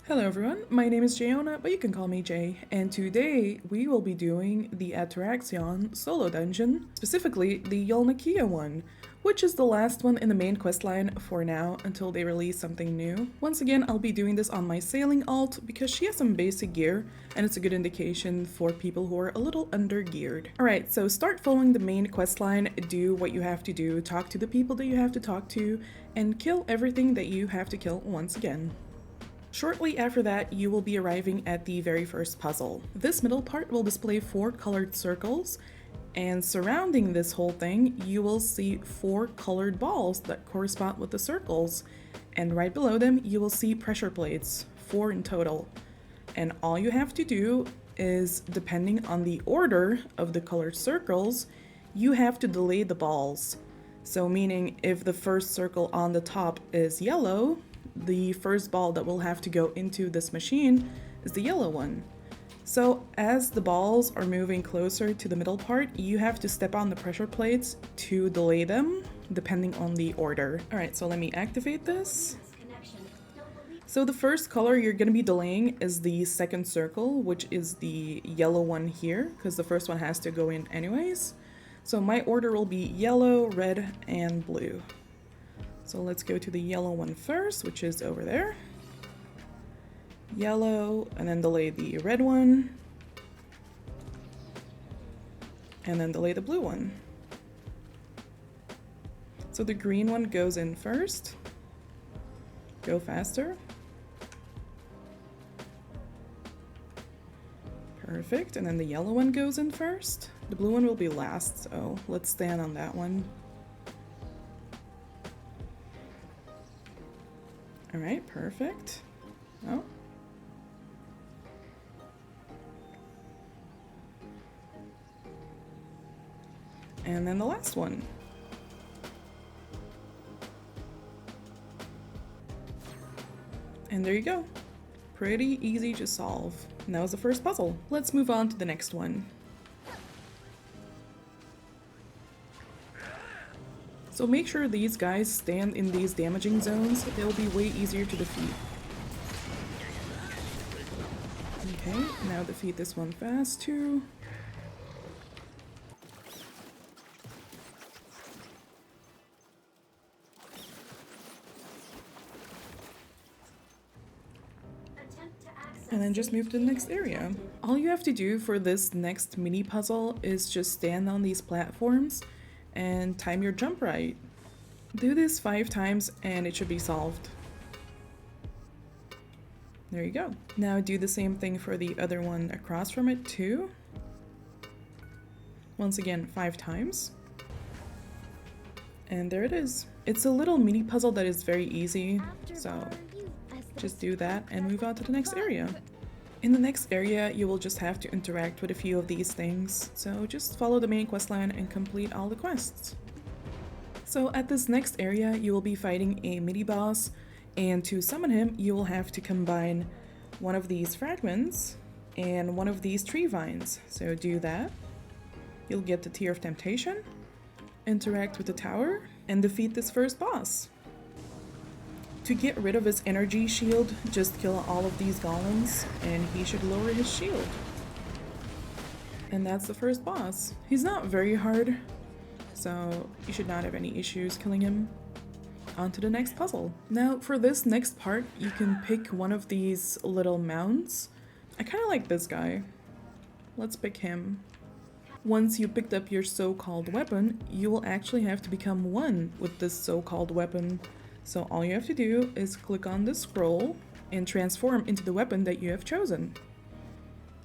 Hello everyone, my name is Jayona, but you can call me Jay, and today we will be doing the Atoraxxion solo dungeon, specifically the Yolunakea one, which is the last one in the main questline for now until they release something new. Once again, I'll be doing this on my sailing alt because she has some basic gear, and it's a good indication for people who are a little under-geared. Alright, so start following the main questline, do what you have to do, talk to the people that you have to talk to, and kill everything that you have to kill once again. Shortly after that, you will be arriving at the very first puzzle. This middle part will display 4 colored circles, and surrounding this whole thing, you will see 4 colored balls that correspond with the circles. And right below them, you will see pressure plates, 4 in total. And all you have to do is, depending on the order of the colored circles, you have to delay the balls. So meaning if the first circle on the top is yellow, the first ball that will have to go into this machine is the yellow one. So as the balls are moving closer to the middle part, you have to step on the pressure plates to delay them, depending on the order. Alright, so let me activate this. So the first color you're going to be delaying is the second circle, which is the yellow one here, because the first one has to go in anyways. So my order will be yellow, red, and blue. So let's go to the yellow one first, which is over there. Yellow, and then delay the red one. And then delay the blue one. So the green one goes in first. Go faster. Perfect, and then the yellow one goes in first. The blue one will be last, so let's stand on that one. Alright, perfect. Oh. And then the last one. And there you go. Pretty easy to solve. And that was the first puzzle. Let's move on to the next one. So make sure these guys stand in these damaging zones, they'll be way easier to defeat. Okay, now defeat this one fast too. And then just move to the next area. All you have to do for this next mini puzzle is just stand on these platforms and time your jump right. Do this 5 times and it should be solved. There you go. Now do the same thing for the other one across from it too. Once again, 5 times. And there it is. It's a little mini puzzle that is very easy, so just do that and move on to the next area. In the next area, you will just have to interact with a few of these things, so just follow the main questline and complete all the quests. So at this next area, you will be fighting a mini-boss, and to summon him, you will have to combine one of these fragments and one of these tree vines. So do that. You'll get the Tear of Temptation, interact with the tower, and defeat this first boss. To get rid of his energy shield, just kill all of these golems, and he should lower his shield. And that's the first boss. He's not very hard, so you should not have any issues killing him. On to the next puzzle. Now, for this next part, you can pick one of these little mounts. I kind of like this guy. Let's pick him. Once you picked up your so-called weapon, you will actually have to become one with this so-called weapon. So all you have to do is click on the scroll and transform into the weapon that you have chosen.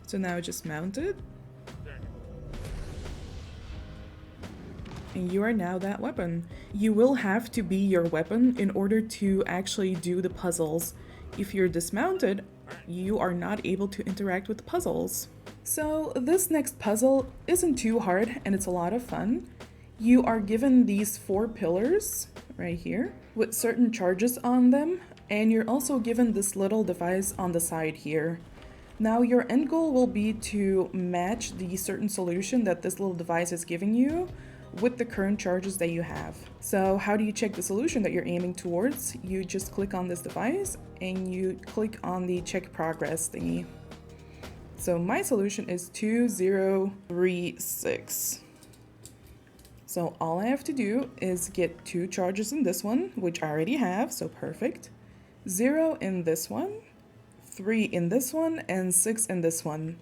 So now just mount it. And you are now that weapon. You will have to be your weapon in order to actually do the puzzles. If you're dismounted, you are not able to interact with the puzzles. So this next puzzle isn't too hard and it's a lot of fun. You are given these 4 pillars right here with certain charges on them, and you're also given this little device on the side here. Now your end goal will be to match the certain solution that this little device is giving you with the current charges that you have. So how do you check the solution that you're aiming towards? You just click on this device and you click on the check progress thingy. So my solution is 2036. So all I have to do is get 2 charges in this one, which I already have, so perfect. 0 in this one, 3 in this one, and 6 in this one.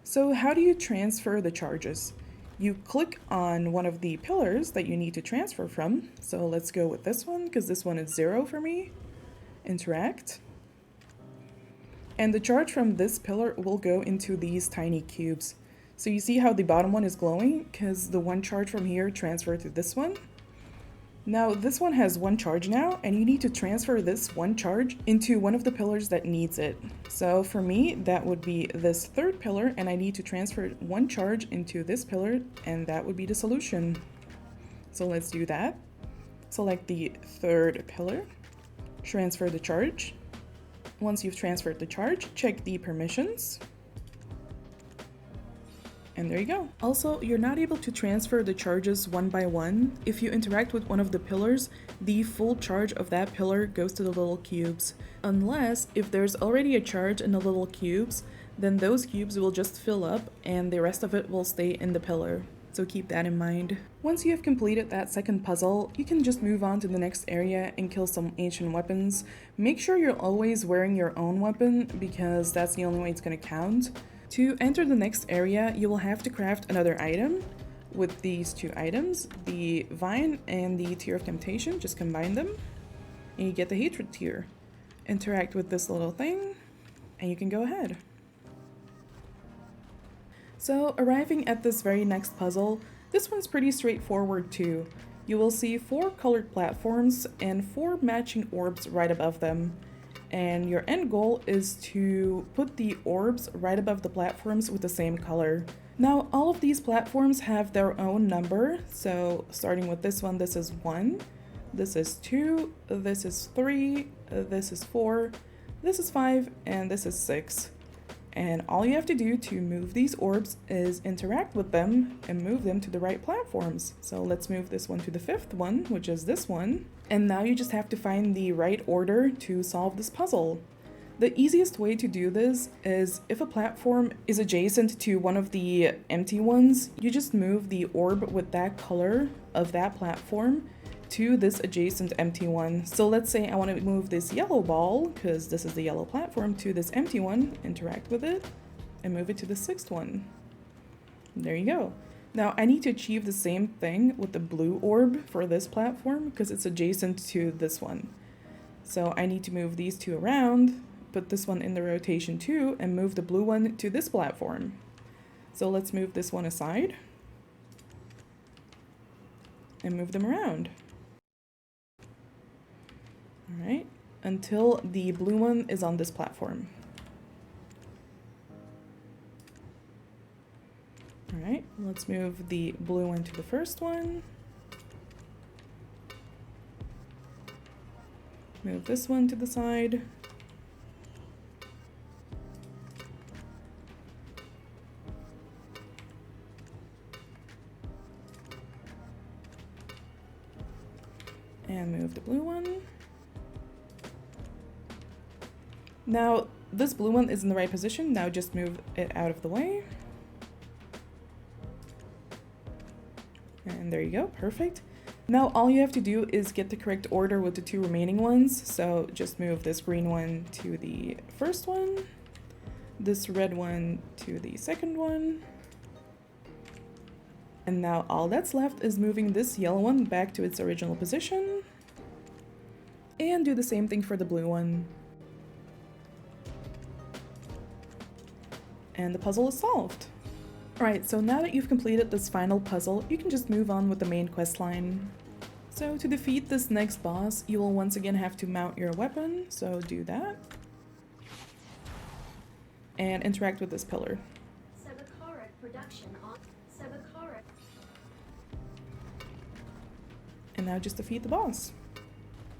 So how do you transfer the charges? You click on one of the pillars that you need to transfer from. So let's go with this one, because this one is 0 for me. Interact. And the charge from this pillar will go into these tiny cubes. So you see how the bottom one is glowing? Because the one charge from here transferred to this one. Now this one has 1 charge now, and you need to transfer this 1 charge into one of the pillars that needs it. So for me, that would be this 3rd pillar, and I need to transfer 1 charge into this pillar, and that would be the solution. So let's do that. Select the 3rd pillar, transfer the charge. Once you've transferred the charge, check the permissions. And there you go. Also, you're not able to transfer the charges one by one. If you interact with one of the pillars, the full charge of that pillar goes to the little cubes. Unless, if there's already a charge in the little cubes, then those cubes will just fill up and the rest of it will stay in the pillar. So keep that in mind. Once you have completed that 2nd puzzle, you can just move on to the next area and kill some ancient weapons. Make sure you're always wearing your own weapon because that's the only way it's going to count. To enter the next area, you will have to craft another item with these 2 items, the Vine and the Tear of Temptation. Just combine them and you get the Hatred Tear. Interact with this little thing and you can go ahead. So arriving at this very next puzzle, this one's pretty straightforward too. You will see 4 colored platforms and 4 matching orbs right above them. And your end goal is to put the orbs right above the platforms with the same color. Now, all of these platforms have their own number. So starting with this one, this is 1, this is 2, this is 3, this is 4, this is 5, and this is 6. And all you have to do to move these orbs is interact with them and move them to the right platforms. So let's move this one to the 5th one, which is this one. And now you just have to find the right order to solve this puzzle. The easiest way to do this is if a platform is adjacent to one of the empty ones, you just move the orb with that color of that platform to this adjacent empty one. So let's say I want to move this yellow ball, because this is the yellow platform, to this empty one, interact with it, and move it to the 6th one. There you go. Now I need to achieve the same thing with the blue orb for this platform, because it's adjacent to this one. So I need to move these 2 around, put this one in the rotation too, and move the blue one to this platform. So let's move this one aside and move them around. Alright, until the blue one is on this platform. Alright, let's move the blue one to the 1st one. Move this one to the side. And move the blue one. Now, this blue one is in the right position. Now just move it out of the way. And there you go, perfect. Now all you have to do is get the correct order with the 2 remaining ones. So just move this green one to the 1st one, this red one to the 2nd one. And now all that's left is moving this yellow one back to its original position. And do the same thing for the blue one. And the puzzle is solved. Alright, so now that you've completed this final puzzle, you can just move on with the main quest line. So to defeat this next boss, you will once again have to mount your weapon, so do that. And interact with this pillar. And now just defeat the boss.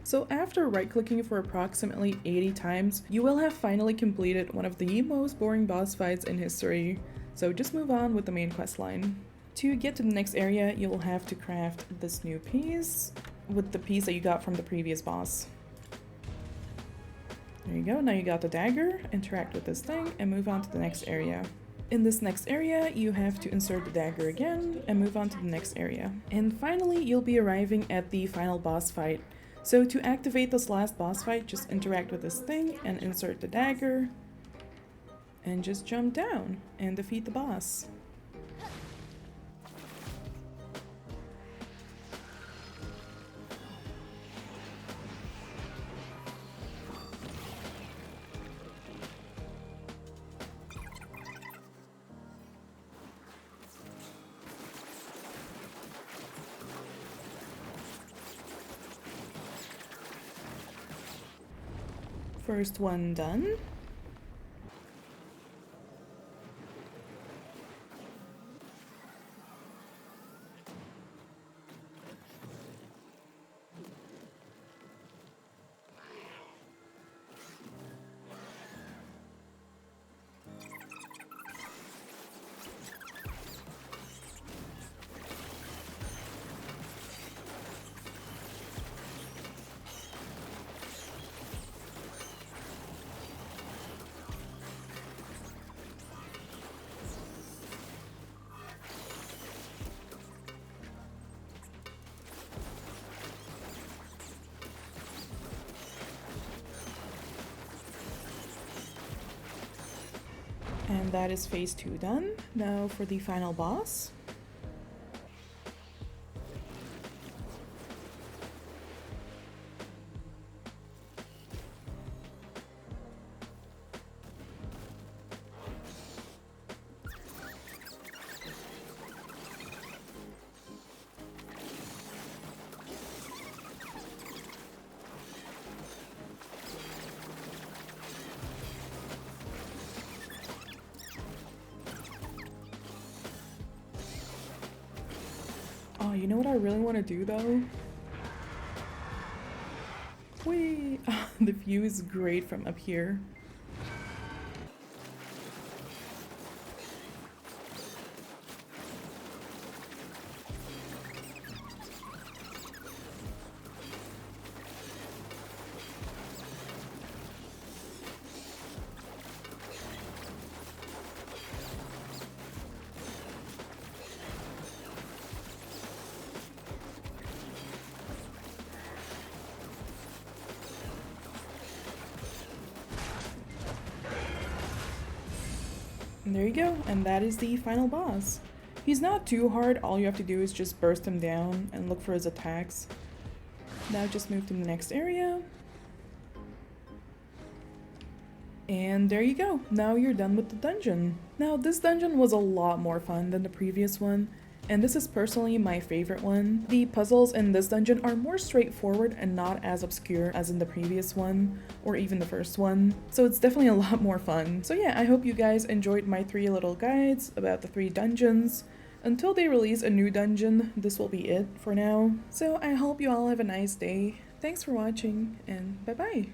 So after right-clicking for approximately 80 times, you will have finally completed one of the most boring boss fights in history. So just move on with the main quest line. To get to the next area, you'll have to craft this new piece with the piece that you got from the previous boss. There you go, now you got the dagger, interact with this thing, and move on to the next area. In this next area, you have to insert the dagger again, and move on to the next area. And finally, you'll be arriving at the final boss fight. So to activate this last boss fight, just interact with this thing, and insert the dagger, and just jump down, and defeat the boss. First one done. And that is phase 2 done. Now for the final boss. Oh, you know what I really want to do though? Whee! The view is great from up here. And there you go, and that is the final boss. He's not too hard, all you have to do is just burst him down and look for his attacks. Now just move to the next area. And there you go, now you're done with the dungeon. Now this dungeon was a lot more fun than the previous one, and this is personally my favorite one. The puzzles in this dungeon are more straightforward and not as obscure as in the previous one, or even the first one, so it's definitely a lot more fun. So yeah, I hope you guys enjoyed my 3 little guides about the 3 dungeons. Until they release a new dungeon, this will be it for now. So I hope you all have a nice day. Thanks for watching, and bye bye!